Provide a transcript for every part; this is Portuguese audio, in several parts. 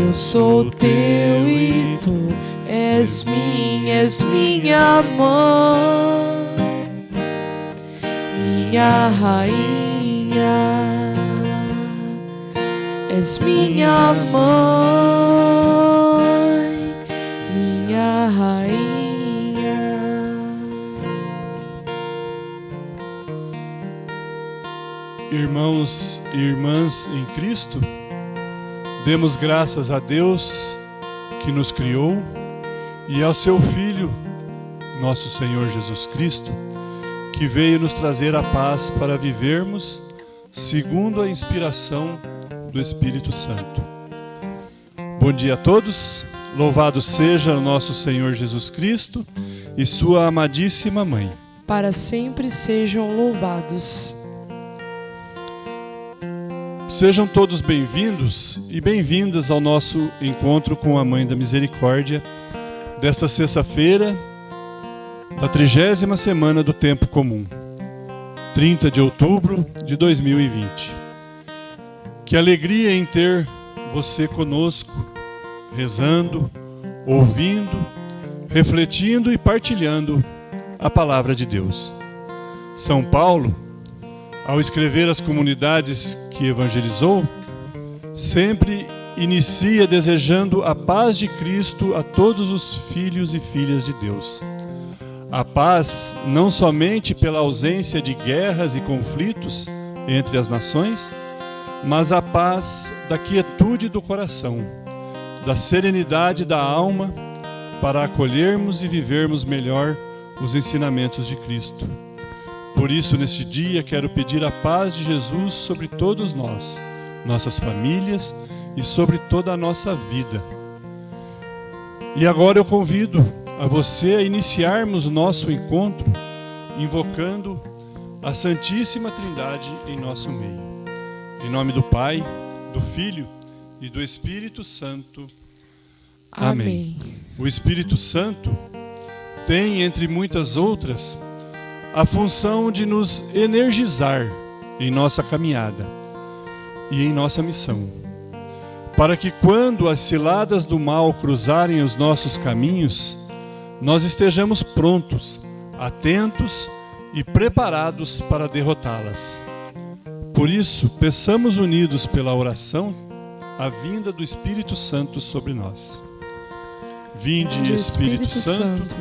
Eu sou teu e tu és minha mãe, minha rainha. És minha mãe, minha rainha. Irmãos e irmãs em Cristo, demos graças a Deus que nos criou e ao seu Filho, nosso Senhor Jesus Cristo, que veio nos trazer a paz para vivermos segundo a inspiração do Espírito Santo. Bom dia a todos, louvado seja o nosso Senhor Jesus Cristo e sua amadíssima Mãe. Para sempre sejam louvados. Sejam todos bem-vindos e bem-vindas ao nosso encontro com a Mãe da Misericórdia desta sexta-feira da 30ª semana do Tempo Comum, 30 de outubro de 2020. Que alegria em ter você conosco, rezando, ouvindo, refletindo e partilhando a Palavra de Deus. São Paulo, ao escrever as comunidades que evangelizou, sempre inicia desejando a paz de Cristo a todos os filhos e filhas de Deus. A paz não somente pela ausência de guerras e conflitos entre as nações, mas a paz da quietude do coração, da serenidade da alma, para acolhermos e vivermos melhor os ensinamentos de Cristo. Por isso, neste dia, quero pedir a paz de Jesus sobre todos nós, nossas famílias e sobre toda a nossa vida. E agora eu convido a você a iniciarmos o nosso encontro invocando a Santíssima Trindade em nosso meio. Em nome do Pai, do Filho e do Espírito Santo. Amém. O Espírito Santo tem, entre muitas outras, a função de nos energizar em nossa caminhada e em nossa missão, para que quando as ciladas do mal cruzarem os nossos caminhos, nós estejamos prontos, atentos e preparados para derrotá-las. Por isso, peçamos unidos pela oração a vinda do Espírito Santo sobre nós. Vinde, Espírito Santo,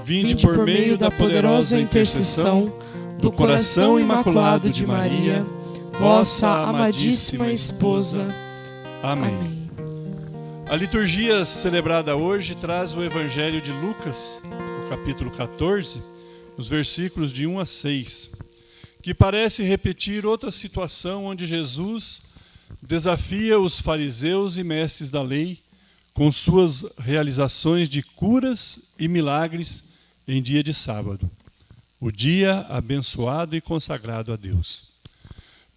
vinde por meio da poderosa intercessão do coração imaculado de Maria, vossa amadíssima esposa. Amém. A liturgia celebrada hoje traz o Evangelho de Lucas, no capítulo 14, os versículos de 1 a 6, que parece repetir outra situação onde Jesus desafia os fariseus e mestres da lei com suas realizações de curas e milagres em dia de sábado, o dia abençoado e consagrado a Deus.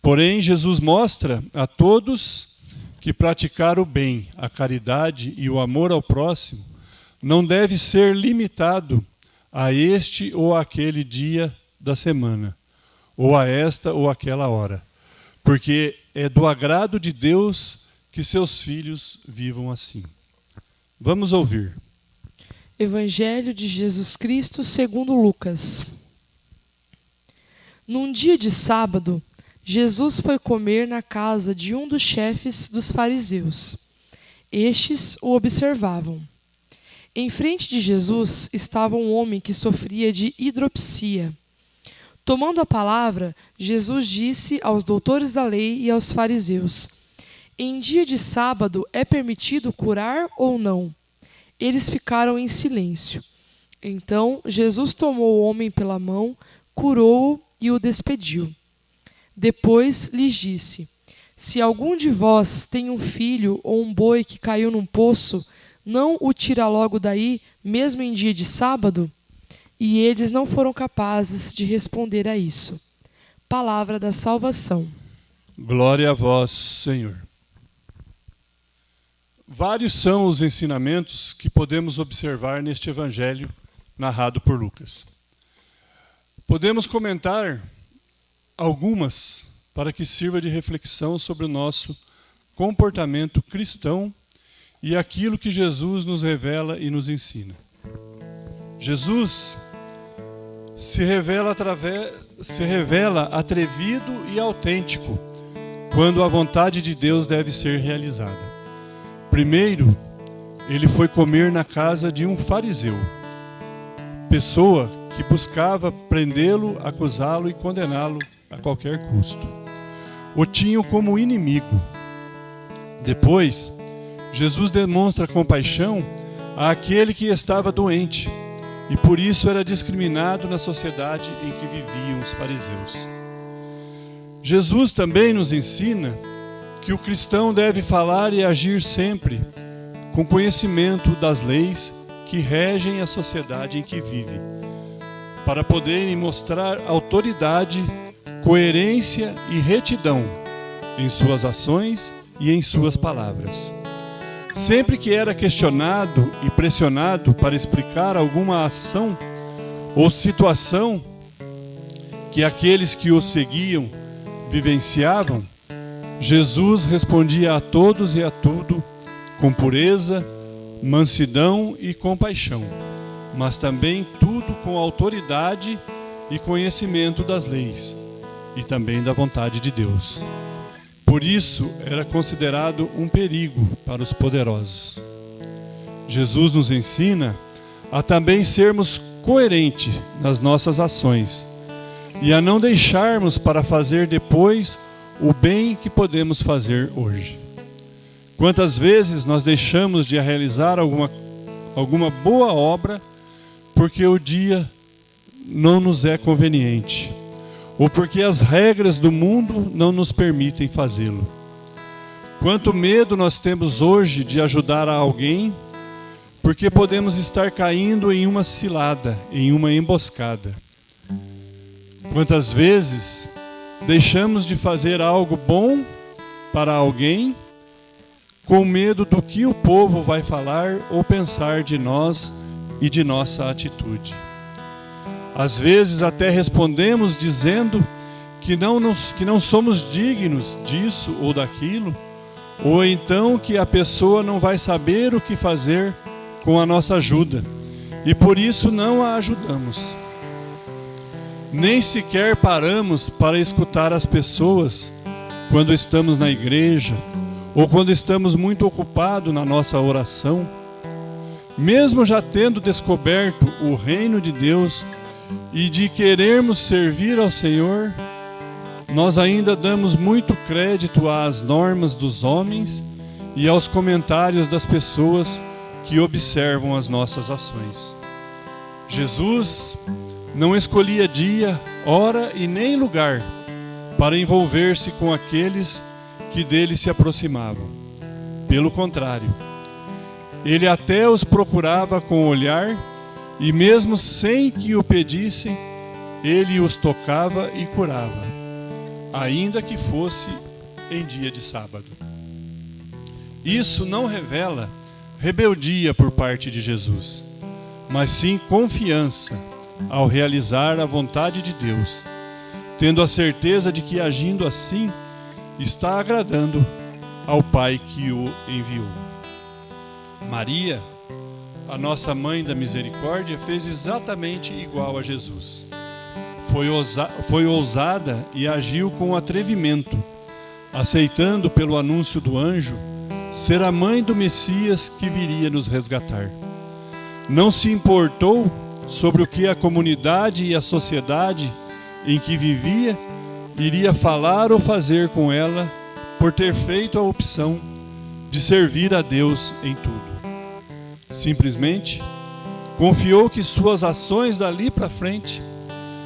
Porém, Jesus mostra a todos que praticar o bem, a caridade e o amor ao próximo não deve ser limitado a este ou aquele dia da semana, ou a esta ou aquela hora, porque é do agrado de Deus que seus filhos vivam assim. Vamos ouvir. Evangelho de Jesus Cristo segundo Lucas. Num dia de sábado, Jesus foi comer na casa de um dos chefes dos fariseus. Estes o observavam. Em frente de Jesus estava um homem que sofria de hidropsia. Tomando a palavra, Jesus disse aos doutores da lei e aos fariseus: em dia de sábado é permitido curar ou não? Eles ficaram em silêncio. Então Jesus tomou o homem pela mão, curou-o e o despediu. Depois lhes disse: se algum de vós tem um filho ou um boi que caiu num poço, não o tira logo daí, mesmo em dia de sábado? E eles não foram capazes de responder a isso. Palavra da salvação. Glória a vós, Senhor. Vários são os ensinamentos que podemos observar neste evangelho narrado por Lucas. Podemos comentar algumas para que sirva de reflexão sobre o nosso comportamento cristão e aquilo que Jesus nos revela e nos ensina. Jesus se revela atrevido e autêntico quando a vontade de Deus deve ser realizada. Primeiro, ele foi comer na casa de um fariseu, pessoa que buscava prendê-lo, acusá-lo e condená-lo a qualquer custo. O tinham como inimigo. Depois, Jesus demonstra compaixão àquele que estava doente e por isso era discriminado na sociedade em que viviam os fariseus. Jesus também nos ensina que o cristão deve falar e agir sempre com conhecimento das leis que regem a sociedade em que vive, para poderem mostrar autoridade, coerência e retidão em suas ações e em suas palavras. Sempre que era questionado e pressionado para explicar alguma ação ou situação que aqueles que o seguiam vivenciavam, Jesus respondia a todos e a tudo com pureza, mansidão e compaixão, mas também tudo com autoridade e conhecimento das leis e também da vontade de Deus. Por isso, era considerado um perigo para os poderosos. Jesus nos ensina a também sermos coerentes nas nossas ações e a não deixarmos para fazer depois o bem que podemos fazer hoje. Quantas vezes nós deixamos de realizar alguma boa obra porque o dia não nos é conveniente, ou porque as regras do mundo não nos permitem fazê-lo. Quanto medo nós temos hoje de ajudar a alguém, porque podemos estar caindo em uma cilada, em uma emboscada. Quantas vezes deixamos de fazer algo bom para alguém, com medo do que o povo vai falar ou pensar de nós e de nossa atitude. Às vezes até respondemos dizendo que não somos dignos disso ou daquilo, ou então que a pessoa não vai saber o que fazer com a nossa ajuda, e por isso não a ajudamos. Nem sequer paramos para escutar as pessoas quando estamos na igreja, ou quando estamos muito ocupados na nossa oração. Mesmo já tendo descoberto o reino de Deus e de querermos servir ao Senhor, nós ainda damos muito crédito às normas dos homens e aos comentários das pessoas que observam as nossas ações. Jesus não escolhia dia, hora e nem lugar para envolver-se com aqueles que dele se aproximavam. Pelo contrário, ele até os procurava com o olhar e mesmo sem que o pedissem, ele os tocava e curava, ainda que fosse em dia de sábado. Isso não revela rebeldia por parte de Jesus, mas sim confiança ao realizar a vontade de Deus, tendo a certeza de que agindo assim, está agradando ao Pai que o enviou. Maria, a nossa Mãe da Misericórdia, fez exatamente igual a Jesus. Foi ousada e agiu com atrevimento, aceitando pelo anúncio do anjo ser a mãe do Messias que viria nos resgatar. Não se importou sobre o que a comunidade e a sociedade em que vivia iria falar ou fazer com ela, por ter feito a opção de servir a Deus em tudo. Simplesmente confiou que suas ações dali para frente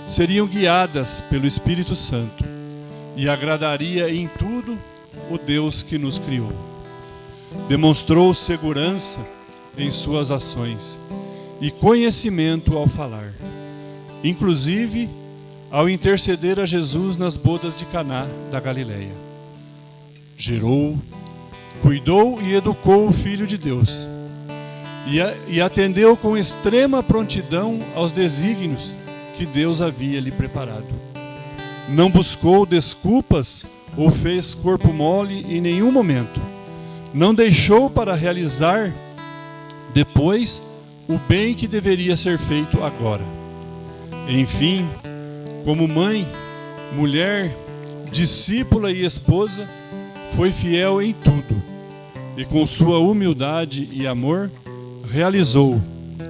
seriam guiadas pelo Espírito Santo e agradaria em tudo o Deus que nos criou. Demonstrou segurança em suas ações e conhecimento ao falar, inclusive ao interceder a Jesus nas bodas de Caná da Galileia. Gerou, cuidou e educou o Filho de Deus e atendeu com extrema prontidão aos desígnios que Deus havia lhe preparado. Não buscou desculpas ou fez corpo mole em nenhum momento, não deixou para realizar depois o bem que deveria ser feito agora. Enfim, como mãe, mulher, discípula e esposa, foi fiel em tudo e com sua humildade e amor realizou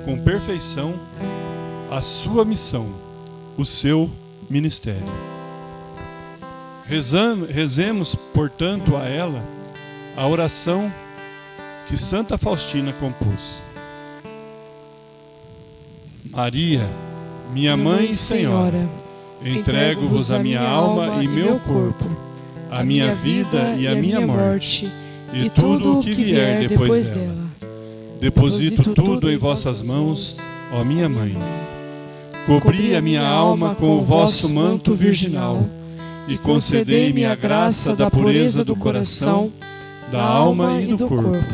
com perfeição a sua missão, o seu ministério. Rezemos, portanto, a ela a oração que Santa Faustina compôs. Maria, minha Mãe e Senhora, entrego-vos a minha alma e meu corpo, a minha vida e a minha morte, e tudo o que vier depois dela. Deposito tudo em vossas mãos, ó minha Mãe. Cobri a minha alma com o vosso manto virginal, e concedei-me a graça da pureza do coração, da alma e do corpo.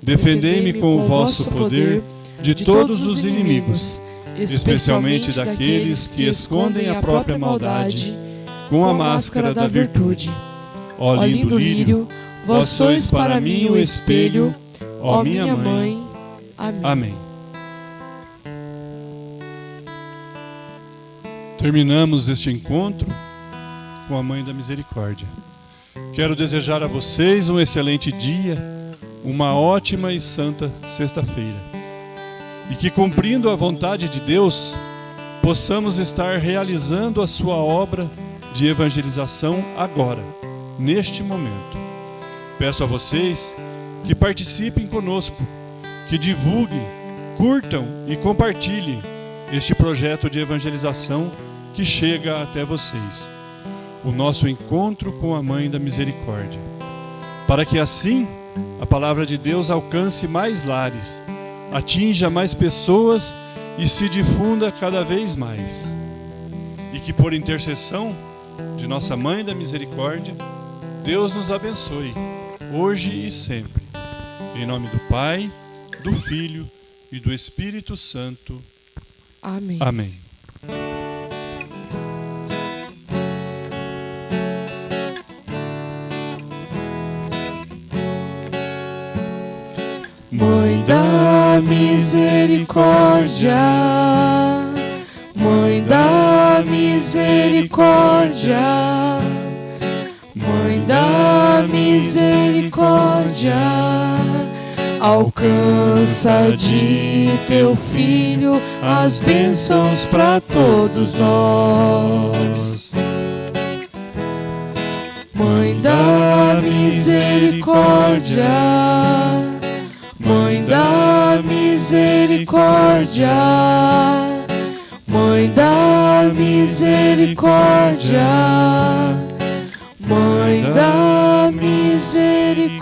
Defendei-me com o vosso poder de todos os inimigos, especialmente daqueles que escondem a própria maldade com a máscara da virtude. Ó lindo lírio, vós sois para mim o espelho, ó minha Mãe. Amém. Terminamos este encontro com a Mãe da Misericórdia. Quero desejar a vocês um excelente dia, uma ótima e santa sexta-feira. E que, cumprindo a vontade de Deus, possamos estar realizando a sua obra de evangelização agora, neste momento. Peço a vocês que participem conosco, que divulguem, curtam e compartilhem este projeto de evangelização que chega até vocês. O nosso encontro com a Mãe da Misericórdia. Para que assim a palavra de Deus alcance mais lares, atinja mais pessoas e se difunda cada vez mais. E que por intercessão de nossa Mãe da Misericórdia, Deus nos abençoe, hoje e sempre. Em nome do Pai, do Filho e do Espírito Santo. Amém. Amém. Mãe da Misericórdia, Mãe da Misericórdia, Mãe da Misericórdia, alcança de teu Filho as bênçãos para todos nós. Mãe da Misericórdia, Mãe da Misericórdia, Mãe da Misericórdia, Mãe da Misericórdia.